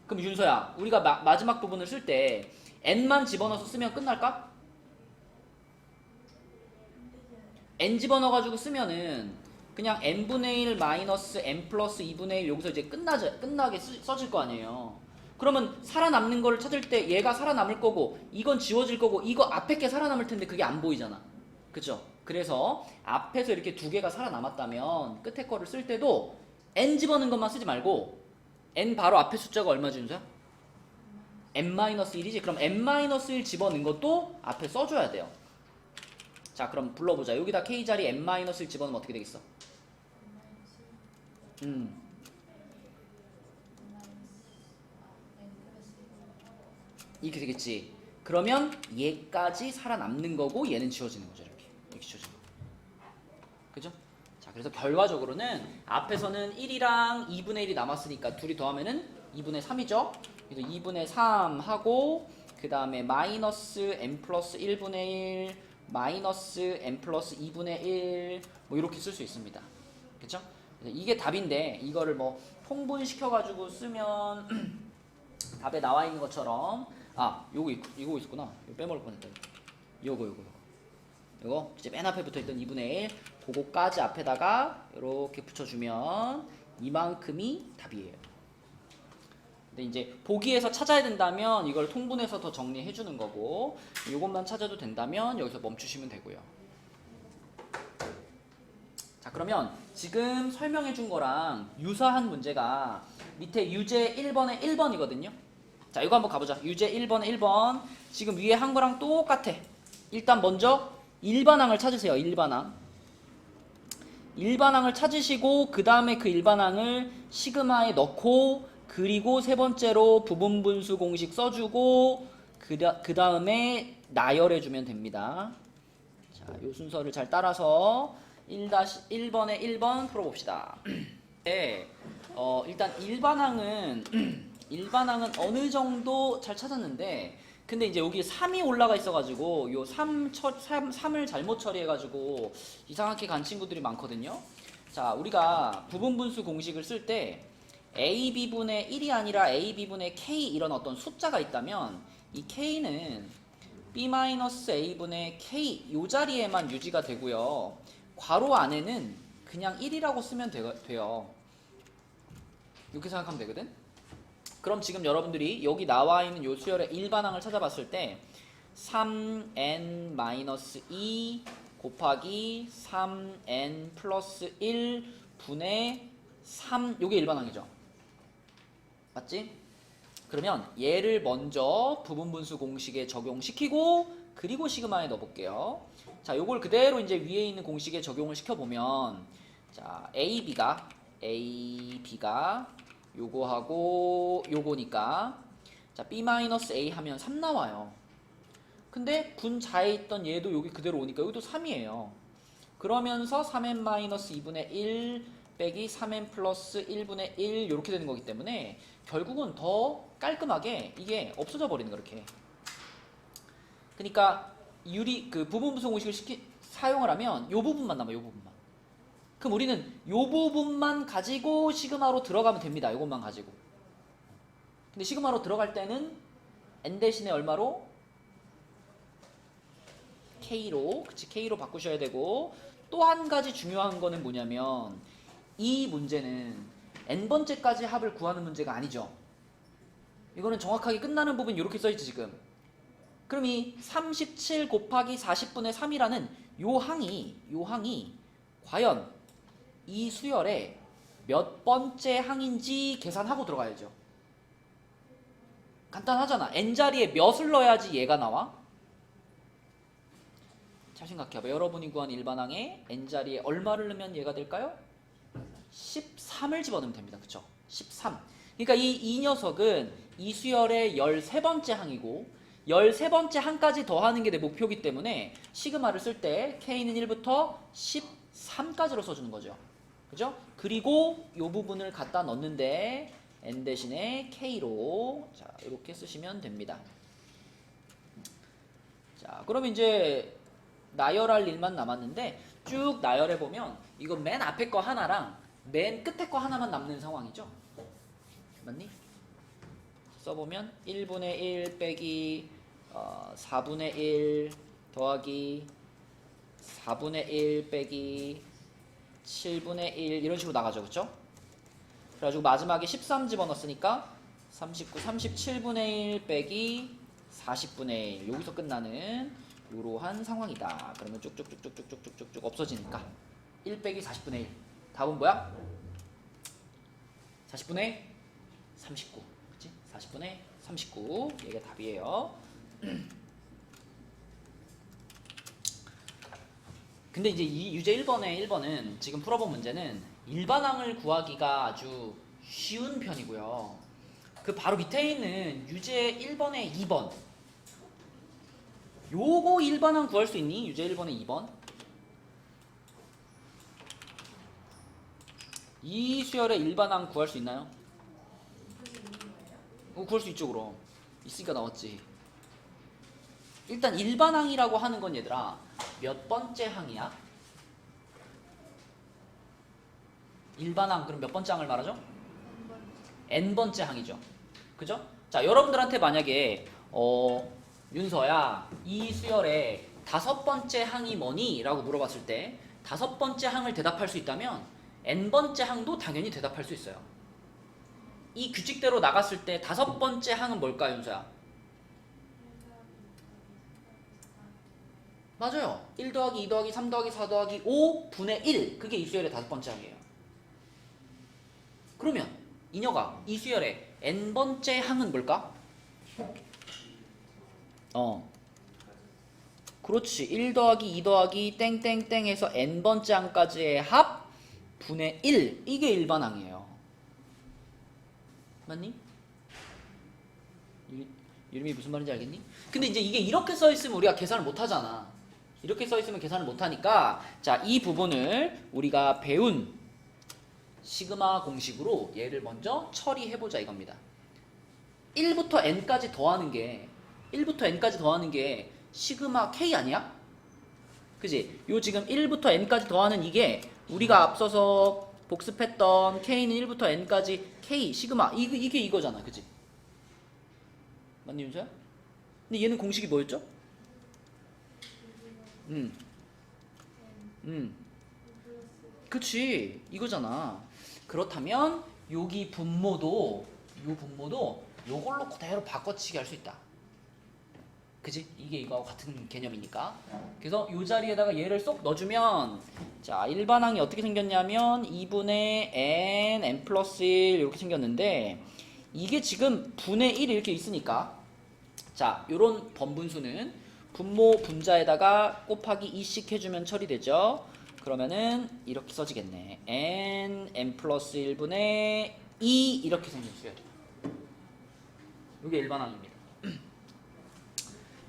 그럼 윤서야, 우리가 마지막 부분을 쓸 때 n만 집어넣어서 쓰면 끝날까? n 집어넣어가지고 쓰면은 그냥 n분의 1 마이너스 n 플러스 2분의 1 여기서 이제 끝나게 써질 거 아니에요. 그러면 살아남는 거를 찾을 때 얘가 살아남을 거고 이건 지워질 거고 이거 앞에 게 살아남을 텐데 그게 안 보이잖아. 그쵸? 그래서 앞에서 이렇게 두 개가 살아남았다면 끝에 거를 쓸 때도 n 집어넣은 것만 쓰지 말고 n 바로 앞에 숫자가 얼마지 윤서야? n-1이지? 그럼 n-1 집어넣은 것도 앞에 써줘야 돼요. 자, 그럼 불러보자. 여기다 k자리 n-1 집어넣으면 어떻게 되겠어? 이렇게 되겠지. 그러면 얘까지 살아남는 거고 얘는 지워지는 거죠. 이렇게 지워지는 거. 그죠? 자, 그래서 결과적으로는 앞에서는 1이랑 2분의 1이 남았으니까 둘이 더하면은 2분의 3이죠. 그래서 2분의 3 하고 그 다음에 마이너스 n 플러스 1분의 1 마이너스 n 플러스 2분의 1 뭐 이렇게 쓸 수 있습니다. 그쵸? 그래서 이게 답인데 이거를 뭐 통분시켜가지고 쓰면 답에 나와 있는 것처럼 이거 있었구나. 이거 빼먹을 뻔했다. 이거 이제 맨 앞에 붙어있던 2분의 1 그거까지 앞에다가 이렇게 붙여주면 이만큼이 답이에요. 근데 이제 보기에서 찾아야 된다면 이걸 통분해서 더 정리해 주는 거고 이것만 찾아도 된다면 여기서 멈추시면 되고요. 자, 그러면 지금 설명해 준 거랑 유사한 문제가 밑에 유제 1번에 1번이거든요. 자, 이거 한번 가보자. 유제 1번에 1번. 지금 위에 한 거랑 똑같아. 일단 먼저 일반항을 찾으세요. 일반항을 찾으시고 그 다음에 그 일반항을 시그마에 넣고 그리고 세 번째로 부분분수 공식 써주고 그 다음에 나열해주면 됩니다. 자, 이 순서를 잘 따라서 1-1번에 1번 풀어봅시다. 네, 일단 일반항은 어느 정도 잘 찾았는데 근데 이제 여기 3이 올라가 있어가지고 요 3을 잘못 처리해가지고 이상하게 간 친구들이 많거든요. 자, 우리가 부분분수 공식을 쓸 때 AB분의 1이 아니라 AB분의 K 이런 어떤 숫자가 있다면 이 K는 B-A분의 K 이 자리에만 유지가 되고요. 괄호 안에는 그냥 1이라고 쓰면 돼요. 이렇게 생각하면 되거든. 그럼 지금 여러분들이 여기 나와 있는 요 수열의 일반항을 찾아봤을 때 3n-2 곱하기 3n 플러스 1 분의 3 요게 일반항이죠. 맞지? 그러면 얘를 먼저 부분분수 공식에 적용시키고 그리고 시그마에 넣어볼게요. 자, 요걸 그대로 이제 위에 있는 공식에 적용을 시켜보면 자, AB가 요거하고 요거니까 자, B-A 하면 3 나와요. 근데 분자에 있던 얘도 여기 그대로 오니까 여기도 3이에요. 그러면서 3n-2분의 1 빼기 3n 플러스 1분의 1 이렇게 되는 거기 때문에 결국은 더 깔끔하게 이게 없어져 버리는 거 이렇게. 그러니까 그 부분분수 공식을 사용을 하면 요 부분만 남아요. 요 부분만. 그럼 우리는 요 부분만 가지고 시그마로 들어가면 됩니다. 요것만 가지고. 근데 시그마로 들어갈 때는 n 대신에 얼마로? k로. 그치, k로 바꾸셔야 되고 또 한 가지 중요한 거는 뭐냐면 이 문제는 n번째까지 합을 구하는 문제가 아니죠. 이거는 정확하게 끝나는 부분 이렇게 써있지 지금. 그럼 이 37 곱하기 40분의 3이라는 요 항이 과연 이 수열의 몇 번째 항인지 계산하고 들어가야죠. 간단하잖아. n자리에 몇을 넣어야지 얘가 나와? 잘 생각해봐. 여러분이 구한 일반항에 n자리에 얼마를 넣으면 얘가 될까요? 13을 집어넣으면 됩니다. 그쵸? 13. 그러니까 이 녀석은 이 수열의 13번째 항이고 13번째 항까지 더하는 게 내 목표이기 때문에 시그마를 쓸 때 K는 1부터 13까지로 써주는 거죠. 그죠? 그리고 이 부분을 갖다 넣는데 N 대신에 K로 자 이렇게 쓰시면 됩니다. 자 그럼 이제 나열할 일만 남았는데 쭉 나열해 보면 이거 맨 앞에 거 하나랑 맨 끝에 거 하나만 남는 상황이죠. 맞니? 써보면 1분의 1 빼기 4분의 1 더하기 4분의 1 빼기 7분의 1 이런 식으로 나가죠. 그쵸? 그래가지고 마지막에 13 집어넣었으니까 39, 37분의 1 빼기 40분의 1 여기서 끝나는 이러한 상황이다. 그러면 쭉쭉쭉쭉쭉쭉쭉 없어지니까 1 빼기 40분의 1 답은 뭐야? 40분의 39 그치? 40분의 39 얘가 답이에요. 근데 이제 이 유제 1번은 지금 풀어본 문제는 일반항을 구하기가 아주 쉬운 편이고요. 그 바로 밑에 있는 유제 1번의 2번 요거 일반항 구할 수 있니? 유제 1번의 2번 이 수열의 일반항 구할 수 있나요? 구할 수 있죠. 그럼 있으니까 나왔지. 일단 일반항이라고 하는 건 얘들아 몇 번째 항이야? 일반항 그럼 몇 번째 항을 말하죠? n번째 항이죠. 그죠? 자 여러분들한테 만약에 윤서야 이 수열의 5번째 항이 뭐니? 라고 물어봤을 때 5번째 항을 대답할 수 있다면 n번째 항도 당연히 대답할 수 있어요. 이 규칙대로 나갔을 때 5번째 항은 뭘까 윤서야? 맞아요. 1 더하기 2 더하기 3 더하기 4 더하기 5 분의 1 그게 이 수열의 5번째 항이에요. 그러면 이녀가 이 수열의 n번째 항은 뭘까? 그렇지. 1 더하기 2 더하기 땡땡땡 해서 n번째 항까지의 합 분의 1 이게 일반항이에요. 맞니? 이름이 무슨 말인지 알겠니? 근데 이제 이게 이렇게 써있으면 우리가 계산을 못하잖아. 이렇게 써있으면 계산을 못하니까 자, 이 부분을 우리가 배운 시그마 공식으로 얘를 먼저 처리해보자 이겁니다. 1부터 n까지 더하는 게 시그마 k 아니야? 그지? 요 지금 1부터 n까지 더하는 이게 우리가 앞서서 복습했던 k는 1부터 n까지 k 시그마 이게 이거잖아. 그지? 맞니 윤서야? 근데 얘는 공식이 뭐였죠? 그치 이거잖아. 그렇다면 여기 분모도 요걸로 그대로 바꿔치기 할 수 있다. 그지? 이게 이거하고 같은 개념이니까. 그래서 요 자리에다가 얘를 쏙 넣어주면 자 일반항이 어떻게 생겼냐면 2분의 n 플러스 1 이렇게 생겼는데 이게 지금 분의 1 이렇게 있으니까 자 요런 번분수는 분모 분자에다가 곱하기 2씩 해주면 처리되죠. 그러면은 이렇게 써지겠네. n 플러스 1분의 2 이렇게 생긴 수열이야. 이게 일반항입니다.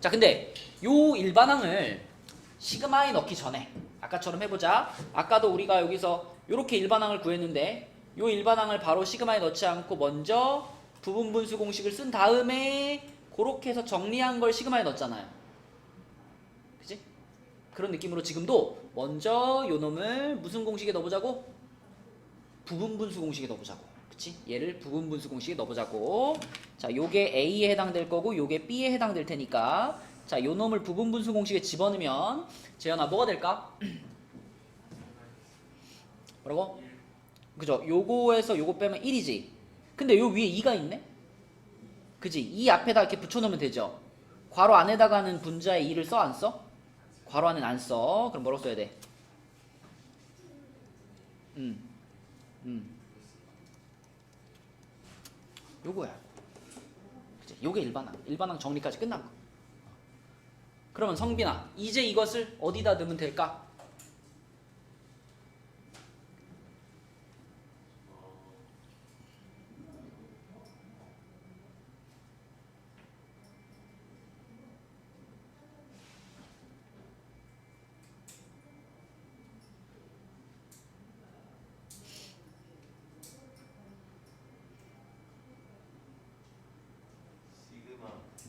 자 근데 요 일반항을 시그마에 넣기 전에 아까처럼 해보자. 아까도 우리가 여기서 요렇게 일반항을 구했는데 요 일반항을 바로 시그마에 넣지 않고 먼저 부분분수 공식을 쓴 다음에 그렇게 해서 정리한 걸 시그마에 넣었잖아요. 그치? 그런 느낌으로 지금도 먼저 요 놈을 무슨 공식에 넣어보자고? 부분분수 공식에 넣어보자고. 그치? 얘를 부분분수 공식에 넣어보자고. 자, 요게 A에 해당될 거고 요게 B에 해당될 테니까 자, 요 놈을 부분분수 공식에 집어넣으면 재현아 뭐가 될까? 뭐라고? 그죠? 요거에서 요거 빼면 1이지. 근데 요 위에 2가 있네? 그지? 이 앞에다 이렇게 붙여놓으면 되죠. 괄호 안에다가는 분자에 2를 써? 안 써? 괄호 안에는 안 써. 그럼 뭐라고 써야 돼? 요거야. 그치? 요게 일반항. 일반항 정리까지 끝난 거. 그러면 성빈아, 이제 이것을 어디다 넣으면 될까?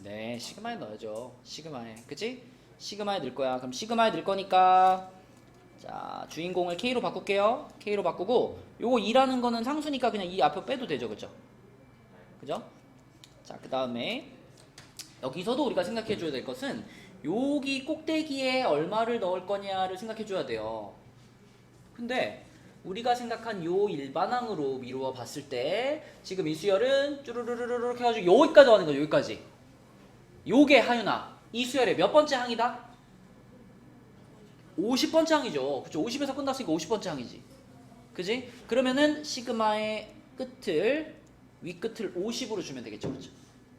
네, 시그마에 넣어야죠. 시그마에. 그치? 시그마에 넣을 거야. 그럼 시그마에 넣을 거니까 자, 주인공을 K로 바꿀게요. K로 바꾸고 요거 2라는 거는 상수니까 그냥 이 앞에 빼도 되죠. 그죠? 그죠? 자, 그 다음에 여기서도 우리가 생각해 줘야 될 것은 여기 꼭대기에 얼마를 넣을 거냐를 생각해 줘야 돼요. 근데 우리가 생각한 요 일반항으로 미루어 봤을 때 지금 이 수열은 쭈루루루루 해가지고 여기까지 가는 거죠. 여기까지. 요게 하윤아, 이 수열의 몇 번째 항이다? 50번째 항이죠. 그쵸? 50에서 끝났으니까 50번째 항이지. 그지? 그러면은 시그마의 끝을 윗끝을 50으로 주면 되겠죠. 그렇죠?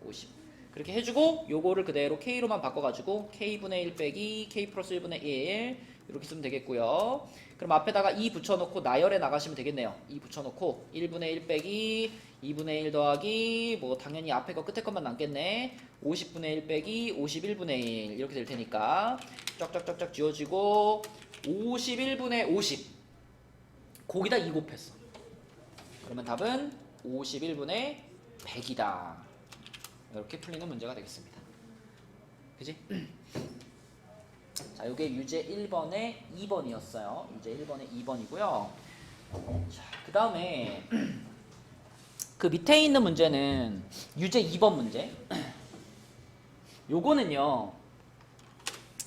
50. 그렇게 해주고 요거를 그대로 K로만 바꿔가지고 K분의 1 빼기 K 플러스 1분의 1 이렇게 쓰면 되겠고요. 그럼 앞에다가 2 붙여놓고 나열해 나가시면 되겠네요. 2 붙여놓고 1분의 1 빼기 2분의 1 더하기 뭐 당연히 앞에 거 끝에 것만 남겠네. 50분의 1 빼기 51분의 1 이렇게 될 테니까 쫙쫙쫙쫙 지워지고 51분의 50 거기다 2 곱했어. 그러면 답은 51분의 100이다. 이렇게 풀리는 문제가 되겠습니다. 그지? 자, 요게 유제 1번의 2번이었어요. 유제 1번의 2번이고요. 자, 그 다음에 그 밑에 있는 문제는 유제 2번 문제. 요거는요,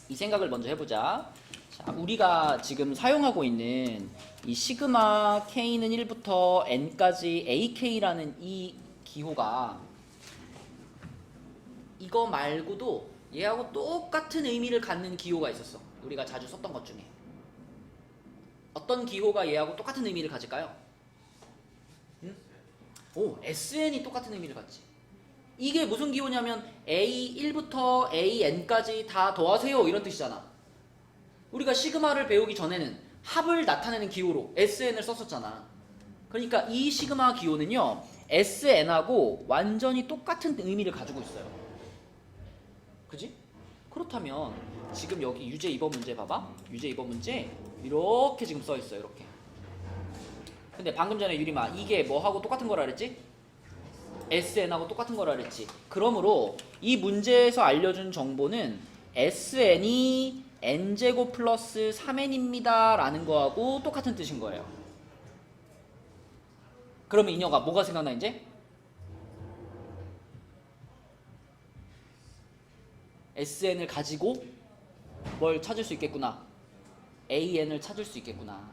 이 생각을 먼저 해보자. 자, 우리가 지금 사용하고 있는 이 시그마 K는 1부터 N까지 AK라는 이 기호가 이거 말고도 얘하고 똑같은 의미를 갖는 기호가 있었어. 우리가 자주 썼던 것 중에. 어떤 기호가 얘하고 똑같은 의미를 가질까요? 응? 오, SN이 똑같은 의미를 갖지. 이게 무슨 기호냐면 A1부터 AN까지 다 더하세요 이런 뜻이잖아. 우리가 시그마를 배우기 전에는 합을 나타내는 기호로 SN을 썼었잖아. 그러니까 이 시그마 기호는요, SN하고 완전히 똑같은 의미를 가지고 있어요. 그지? 그렇다면 지금 여기 유제 2번 문제 봐봐. 유제 2번 문제 이렇게 지금 써있어요. 이렇게. 근데 방금 전에 유리마 이게 뭐하고 똑같은 거라 그랬지? SN하고 똑같은 거라 그랬지. 그러므로 이 문제에서 알려준 정보는 SN이 N제곱 플러스 3N입니다 라는 거하고 똑같은 뜻인 거예요. 그러면 이녀가 뭐가 생각나 이제? SN을 가지고 뭘 찾을 수 있겠구나. AN을 찾을 수 있겠구나.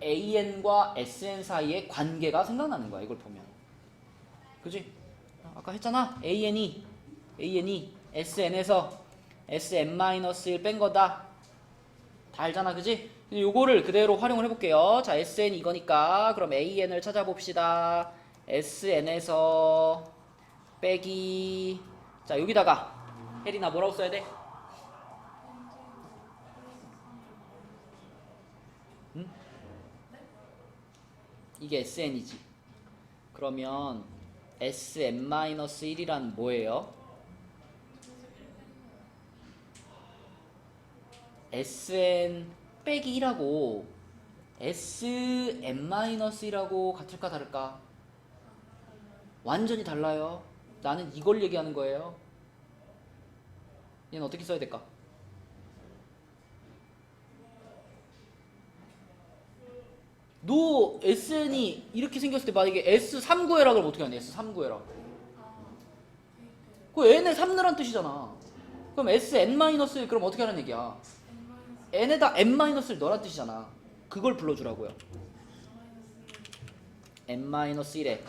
AN과 SN 사이의 관계가 생각나는 거야. 이걸 보면. 그지? 아까 했잖아. AN이 SN에서 SN-1 뺀 거다. 다 알잖아. 그지? 요거를 그대로 활용을 해볼게요. 자, SN 이거니까 그럼 AN을 찾아봅시다. SN에서 빼기 자, 여기다가 혜린아 뭐라고 써야 돼? 응? 이게 SN이지. 그러면 SN-1이란 뭐예요? SN 빼기 1하고 SN-1이라고 같을까 다를까? 완전히 달라요. 나는 이걸 얘기하는 거예요. 얘는 어떻게 써야 될까? 너 SN이 이렇게 생겼을 때 만약에 S3 구해라 그러면 어떻게 하냐? S3 구해라. 그 N에 3 넣으란 뜻이잖아. 그럼 SN-1 그럼 어떻게 하는 얘기야? N에다 N-를 넣으란 뜻이잖아. 그걸 불러주라고요. N-1의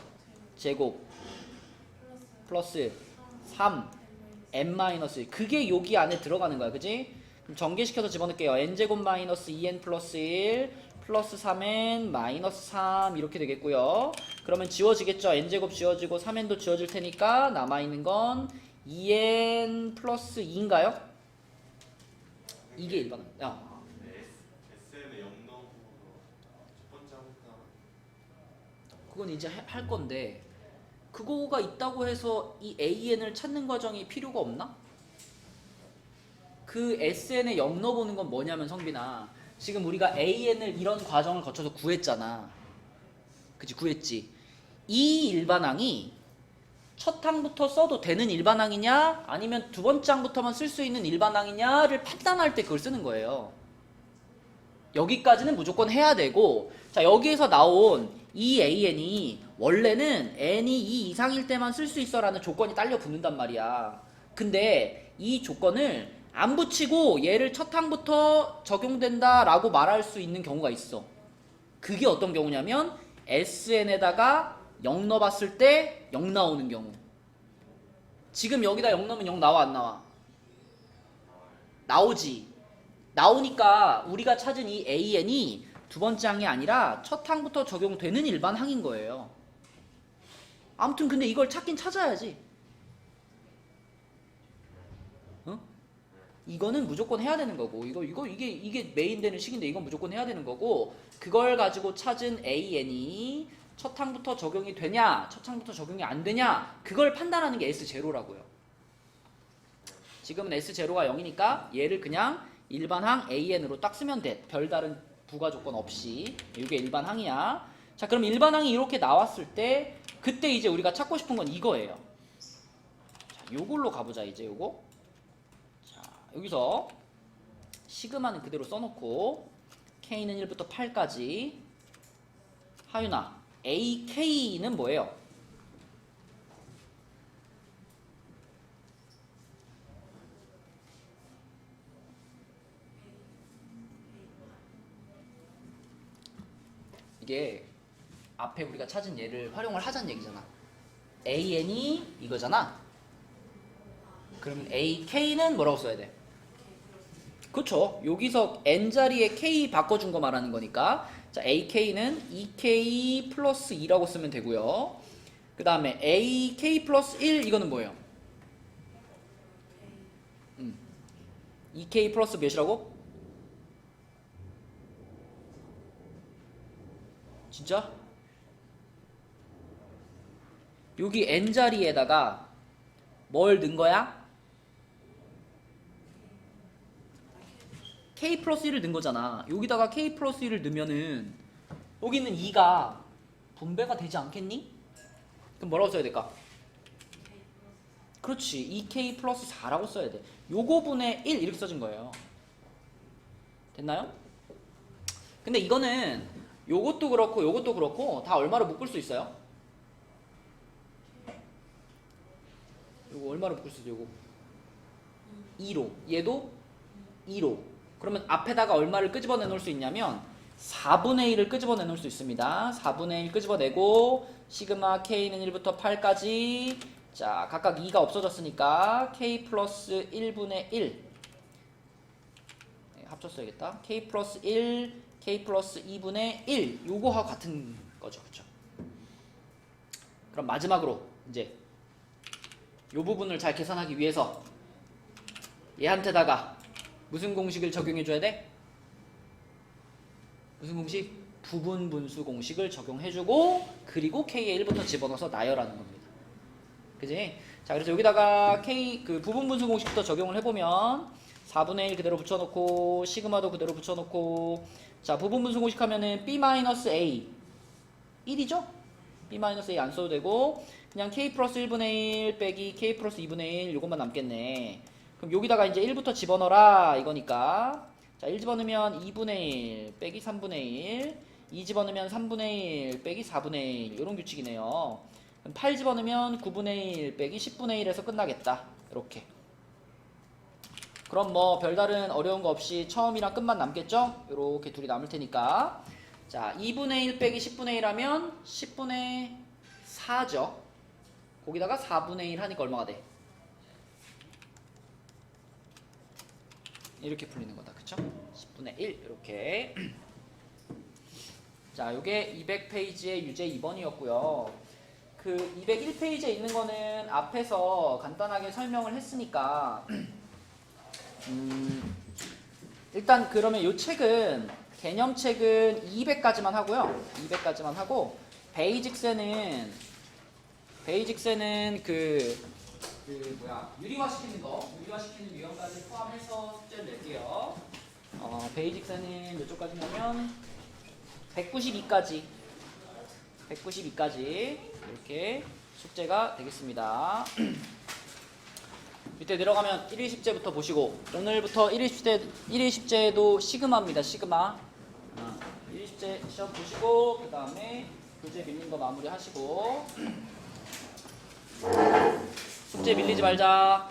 제곱 플러스 3 n-1 그게 여기 안에 들어가는 거야. 그지? 그럼 전개시켜서 집어넣을게요. n제곱 마이너스 2n 플러스 1 플러스 3n 마이너스 3 이렇게 되겠고요. 그러면 지워지겠죠. n제곱 지워지고 3n도 지워질 테니까 남아있는 건 2n 플러스 2인가요? 이게 일반. SN에 0 넣고 첫 번째 항부터 그건 이제 할 건데 그거가 있다고 해서 이 AN을 찾는 과정이 필요가 없나? 그 SN에 0 넣어보는 건 뭐냐면 성빈아 지금 우리가 AN을 이런 과정을 거쳐서 구했잖아. 그치 구했지. 이 일반항이 첫 항부터 써도 되는 일반항이냐 아니면 두 번째 항부터만 쓸 수 있는 일반항이냐를 판단할 때 그걸 쓰는 거예요. 여기까지는 무조건 해야 되고 자 여기에서 나온 이 AN이 원래는 n이 2 이상일 때만 쓸 수 있어 라는 조건이 딸려 붙는단 말이야. 근데 이 조건을 안 붙이고 얘를 첫 항부터 적용된다 라고 말할 수 있는 경우가 있어. 그게 어떤 경우냐면 SN에다가 0 넣어봤을 때 0 나오는 경우. 지금 여기다 0 넣으면 0 나와 안 나와? 나오지. 나오니까 우리가 찾은 이 AN이 두 번째 항이 아니라 첫 항부터 적용되는 일반 항인 거예요. 아무튼 근데 이걸 찾긴 찾아야지. 어? 이거는 무조건 해야 되는 거고 이게 메인 되는 식인데 이건 무조건 해야 되는 거고 그걸 가지고 찾은 AN이 첫 항부터 적용이 되냐 첫 항부터 적용이 안 되냐 그걸 판단하는 게 S0라고요. 지금은 S0가 0이니까 얘를 그냥 일반항 AN으로 딱 쓰면 돼. 별다른 부가 조건 없이. 이게 일반항이야. 자 그럼 일반항이 이렇게 나왔을 때 그때 이제 우리가 찾고 싶은 건 이거예요. 자 요걸로 가보자 이제 요거. 자 여기서 시그마는 그대로 써놓고 K는 1부터 8까지 하윤아 AK는 뭐예요? 이게 앞에 우리가 찾은 얘를 활용을 하자는 얘기잖아. AN이 이거잖아. 그러면 AK는 뭐라고 써야 돼? 그쵸. 여기서 N자리에 K 바꿔준 거 말하는 거니까 자 AK는 2K 플러스 2라고 쓰면 되고요. 그 다음에 AK 플러스 1 이거는 뭐예요? 2K 플러스 몇이라고? 진짜? 여기 N자리에다가 뭘 넣은 거야? K 플러스 1을 넣은 거잖아. 여기다가 K 플러스 1을 넣으면은 여기 있는 2가 분배가 되지 않겠니? 그럼 뭐라고 써야 될까? 그렇지. 2K 플러스 4라고 써야 돼. 요거 분의 1 이렇게 써진 거예요. 됐나요? 근데 이거는 요것도 그렇고 다 얼마로 묶을 수 있어요? 요거 얼마로 묶을 수 있어요? 요거 2로 얘도 2로 그러면 앞에다가 얼마를 끄집어내 놓을 수 있냐면 4분의 1을 끄집어내 놓을 수 있습니다. 4분의 1 끄집어내고 시그마 K는 1부터 8까지 자 각각 2가 없어졌으니까 K 플러스 1분의 1 네, 합쳤어야겠다. K 플러스 1 K 플러스 2분의 1 요거하고 같은 거죠. 그쵸? 그럼 마지막으로 이제 요 부분을 잘 계산하기 위해서 얘한테다가 무슨 공식을 적용해 줘야 돼? 무슨 공식? 부분 분수 공식을 적용해 주고 그리고 K에 1부터 집어넣어서 나열하는 겁니다. 그지? 자 그래서 여기다가 K 그 부분 분수 공식부터 적용을 해보면 4분의 1 그대로 붙여놓고 시그마도 그대로 붙여놓고 자 부분 분수 공식 하면은 B-A 1이죠? B-A 안 써도 되고 그냥 K 플러스 1분의 1 빼기 K 플러스 2분의 1 요것만 남겠네. 그럼 여기다가 이제 1부터 집어넣어라 이거니까 자 1 집어넣으면 2분의 1 빼기 3분의 1 2 집어넣으면 3분의 1 빼기 4분의 1 요런 규칙이네요. 그럼 8 집어넣으면 9분의 1 빼기 10분의 1에서 끝나겠다. 이렇게. 그럼 뭐 별다른 어려운 거 없이 처음이랑 끝만 남겠죠? 요렇게 둘이 남을 테니까 자 2분의 1 빼기 10분의 1 하면 10분의 4죠. 거기다가 4분의 1 하니까 얼마가 돼? 이렇게 풀리는 거다. 그쵸? 10분의 1 이렇게. 자, 요게 200페이지의 유제 2번이었고요. 그 201페이지에 있는 거는 앞에서 간단하게 설명을 했으니까 일단 그러면 요 책은 개념책은 200까지만 하고요. 200까지만 하고 베이직세는 유리화시키는 유형까지 포함해서 숙제를 낼게요. 베이직세는 이쪽까지 하면 192까지 이렇게 숙제가 되겠습니다. 밑에 내려가면 1일 숙제부터 보시고 오늘부터 1일 숙제도 시그마입니다. 시그마. 1일 숙제 시험 보시고 그 다음에 교재 밀린 거 마무리 하시고 숙제 밀리지 말자.